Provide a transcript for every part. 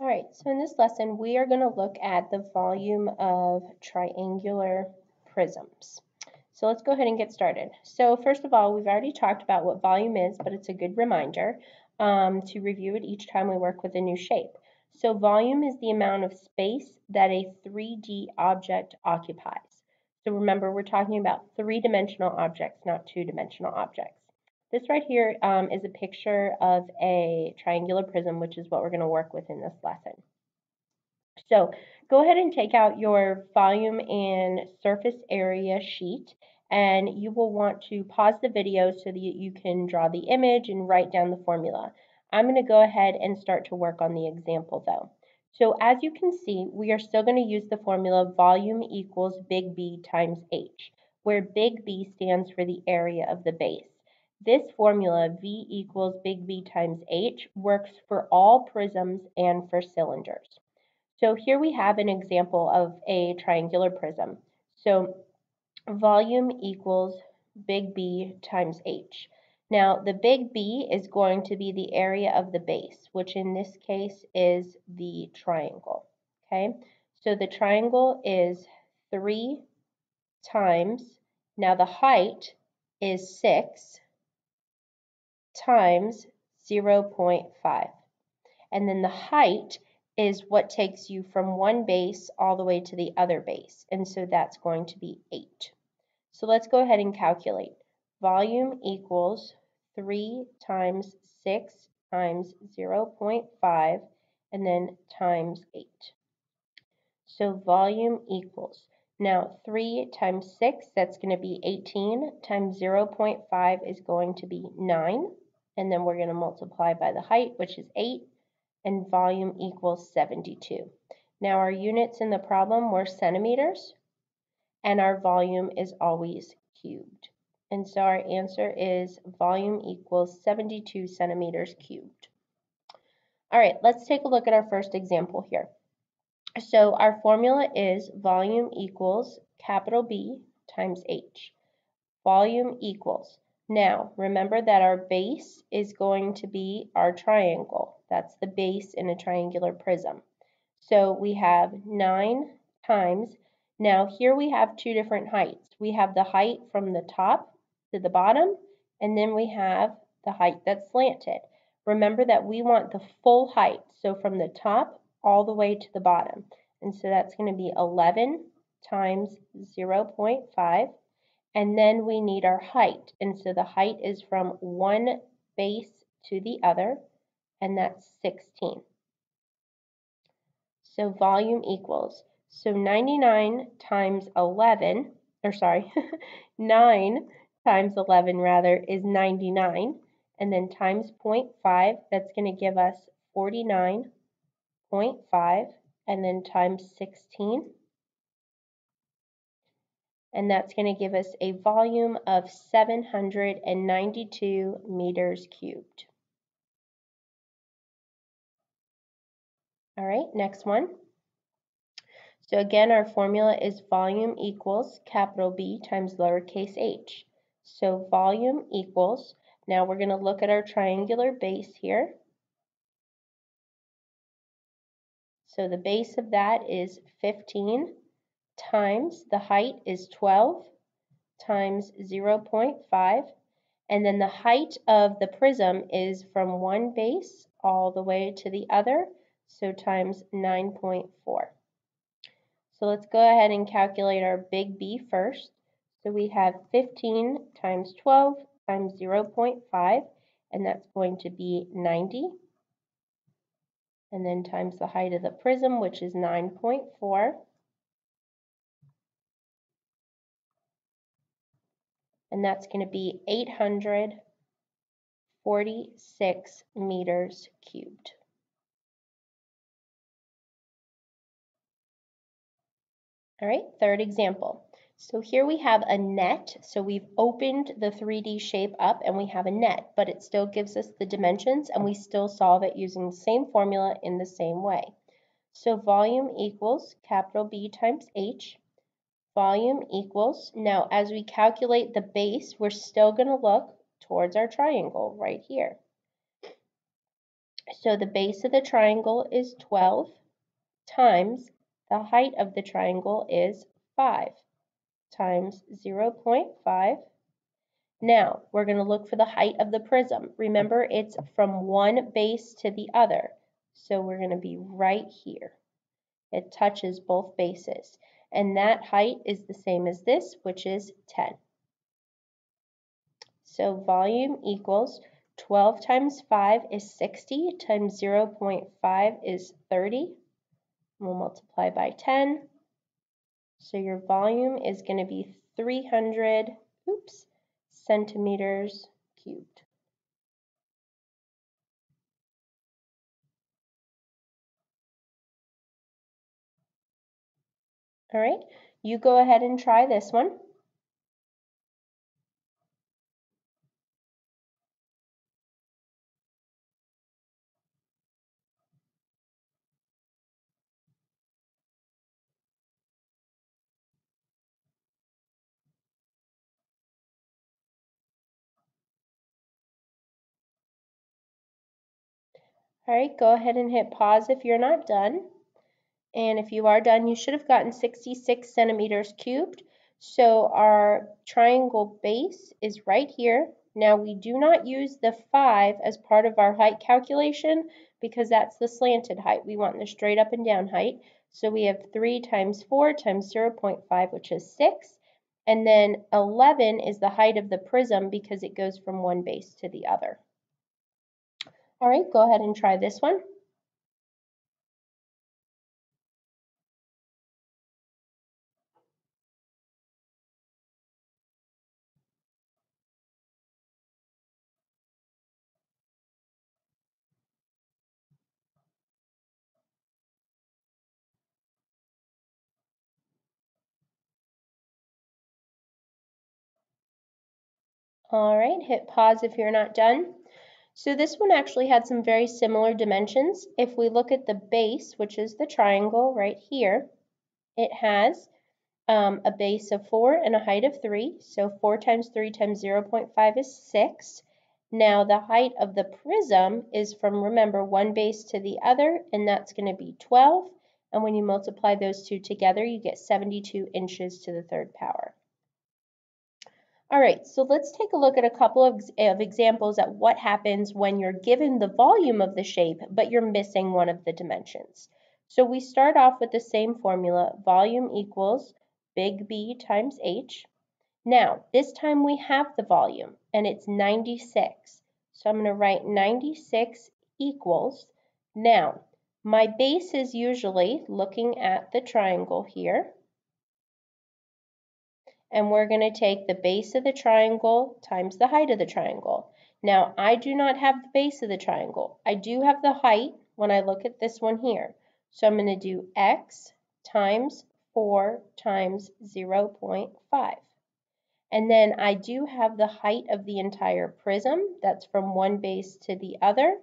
All right, so in this lesson, we are going to look at the volume of triangular prisms. So let's go ahead and get started. So first of all, we've already talked about what volume is, but it's a good reminder to review it each time we work with a new shape. So volume is the amount of space that a 3D object occupies. So remember, we're talking about three-dimensional objects, not two-dimensional objects. This right here is a picture of a triangular prism, which is what we're going to work with in this lesson. So go ahead and take out your volume and surface area sheet, and you will want to pause the video so that you can draw the image and write down the formula. I'm going to go ahead and start to work on the example though. So as you can see, we are still going to use the formula volume equals big B times H, where big B stands for the area of the base. This formula, V equals big B times H, works for all prisms and for cylinders. So here we have an example of a triangular prism. So volume equals big B times H. Now the big B is going to be the area of the base, which in this case is the triangle. Okay, so the triangle is 3 times, now the height is 6 times 0.5. And then the height is what takes you from one base all the way to the other base. And so that's going to be 8. So let's go ahead and calculate. Volume equals 3 times 6 times 0.5 and then times 8. So volume equals, now 3 times 6, that's going to be 18, times 0.5 is going to be 9, and then we're going to multiply by the height, which is 8, and volume equals 72. Now our units in the problem were centimeters, and our volume is always cubed. And so our answer is volume equals 72 centimeters cubed. All right, let's take a look at our first example here. So our formula is volume equals capital B times H. Volume equals. Now, remember that our base is going to be our triangle. That's the base in a triangular prism. So we have 9 times. Now here we have two different heights. We have the height from the top to the bottom, and then we have the height that's slanted. Remember that we want the full height, so from the top all the way to the bottom. And so that's going to be 11 times 0.5. And then we need our height. And so the height is from one base to the other, and that's 16. So volume equals, so 99 times 11, or sorry, 9 times 11 rather is 99, and then times 0.5, that's going to give us 49.5, and then times 16, and that's going to give us a volume of 792 meters cubed. All right, next one. So again, our formula is volume equals capital B times lowercase h. So volume equals, now we're going to look at our triangular base here. So the base of that is 15 times the height is 12 times 0.5, and then the height of the prism is from one base all the way to the other, so times 9.4. So let's go ahead and calculate our big B first. So we have 15 times 12 times 0.5, and that's going to be 90. And then times the height of the prism, which is 9.4. And that's going to be 846 meters cubed. All right, third example. So here we have a net. So we've opened the 3D shape up and we have a net, but it still gives us the dimensions and we still solve it using the same formula in the same way. So volume equals capital B times H. Volume equals, now as we calculate the base, we're still going to look towards our triangle right here. So the base of the triangle is 12 times the height of the triangle is 5 times 0.5. Now, we're going to look for the height of the prism. Remember, it's from one base to the other. So we're going to be right here. It touches both bases. And that height is the same as this, which is 10. So volume equals 12 times 5 is 60 times 0.5 is 30. We'll multiply by 10. So your volume is going to be 300 centimeters cubed. All right, you go ahead and try this one. All right, go ahead and hit pause if you're not done. And if you are done, you should have gotten 66 centimeters cubed. So our triangle base is right here. Now we do not use the 5 as part of our height calculation because that's the slanted height. We want the straight up and down height. So we have 3 times 4 times 0.5, which is 6. And then 11 is the height of the prism because it goes from one base to the other. All right, go ahead and try this one. All right, hit pause if you're not done. So this one actually had some very similar dimensions. If we look at the base, which is the triangle right here, it has a base of 4 and a height of 3. So 4 times 3 times 0.5 is 6. Now the height of the prism is from, remember, one base to the other, and that's going to be 12. And when you multiply those two together, you get 72 inches to the third power. All right, so let's take a look at a couple of examples at what happens when you're given the volume of the shape, but you're missing one of the dimensions. So we start off with the same formula, volume equals big B times H. Now, this time we have the volume, and it's 96. So I'm going to write 96 equals. Now, my base is usually looking at the triangle here. And we're going to take the base of the triangle times the height of the triangle. Now, I do not have the base of the triangle. I do have the height when I look at this one here. So I'm going to do x times 4 times 0.5. And then I do have the height of the entire prism. That's from one base to the other,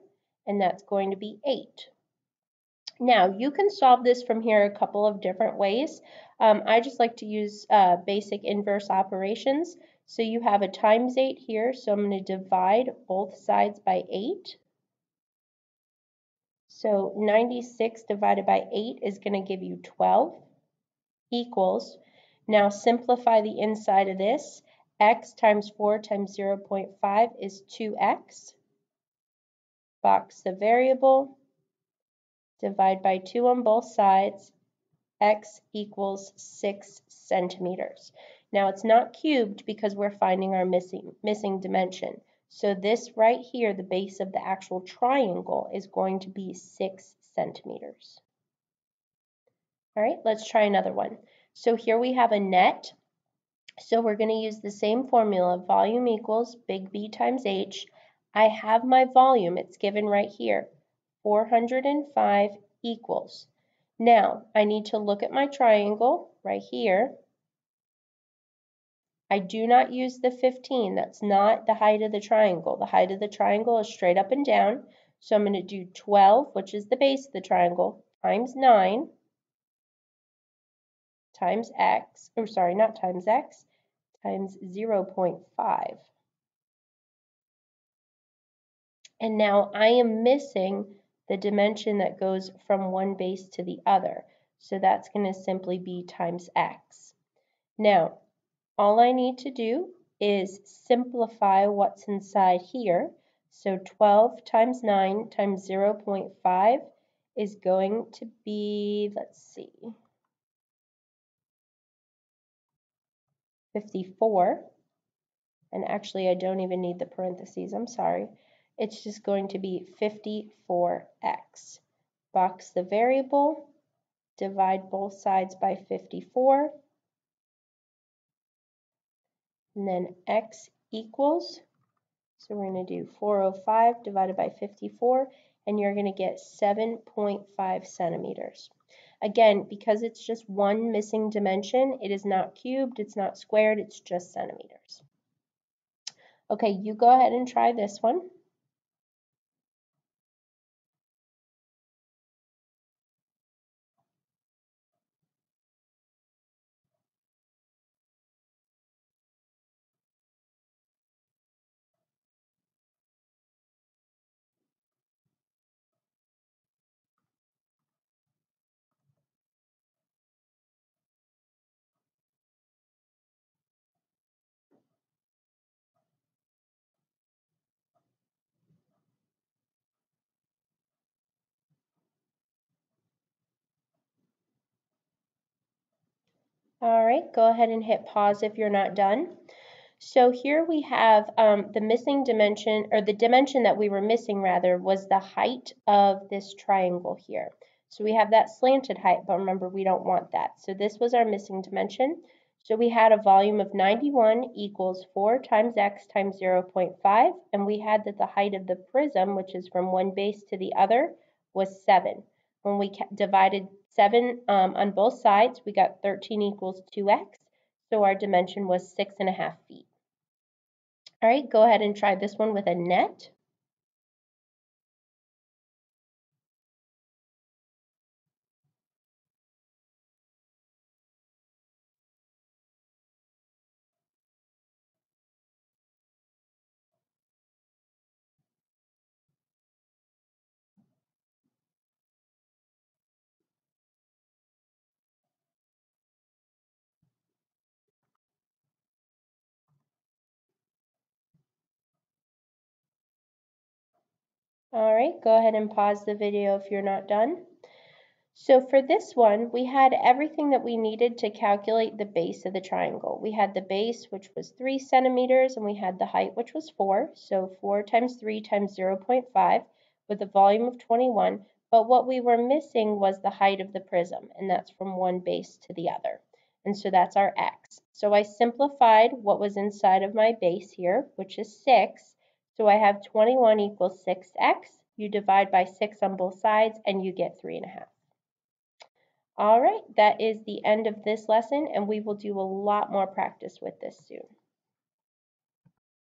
and that's going to be 8. Now, you can solve this from here a couple of different ways. I just like to use basic inverse operations. So you have a times 8 here, so I'm going to divide both sides by 8. So 96 divided by 8 is going to give you 12 equals. Now simplify the inside of this. X times 4 times 0.5 is 2x. Box the variable. Divide by 2 on both sides. X equals 6 centimeters. Now it's not cubed because we're finding our missing dimension. So this right here, the base of the actual triangle, is going to be 6 centimeters. All right, let's try another one. So here we have a net. So we're going to use the same formula, volume equals big B times H. I have my volume, it's given right here, 405 equals. Now, I need to look at my triangle right here. I do not use the 15. That's not the height of the triangle. The height of the triangle is straight up and down. So I'm going to do 12, which is the base of the triangle, times 9 times x, or sorry, not times x, times 0.5. And now I am missing the dimension that goes from one base to the other. So that's going to simply be times x. Now, all I need to do is simplify what's inside here. So 12 times 9 times 0.5 is going to be, let's see, 54. And actually, I don't even need the parentheses, I'm sorry. It's just going to be 54x. Box the variable, divide both sides by 54, and then x equals, so we're going to do 405 divided by 54, and you're going to get 7.5 centimeters. Again, because it's just one missing dimension, it is not cubed, it's not squared, it's just centimeters. Okay, you go ahead and try this one. All right, go ahead and hit pause if you're not done. So here we have the missing dimension, or the dimension that we were missing rather, was the height of this triangle here. So we have that slanted height, but remember we don't want that. So this was our missing dimension. So we had a volume of 91 equals 4 times x times 0.5, and we had that the height of the prism, which is from one base to the other, was 7. When we divided 7 on both sides, we got 13 equals 2x. So our dimension was 6.5 feet. All right, go ahead and try this one with a net. All right, go ahead and pause the video if you're not done. So for this one, we had everything that we needed to calculate the base of the triangle. We had the base, which was 3 centimeters, and we had the height, which was 4. So 4 times 3 times 0.5 with a volume of 21. But what we were missing was the height of the prism, and that's from one base to the other. And so that's our x. So I simplified what was inside of my base here, which is 6. So I have 21 equals 6x. You divide by 6 on both sides, and you get 3.5. All right, that is the end of this lesson, and we will do a lot more practice with this soon.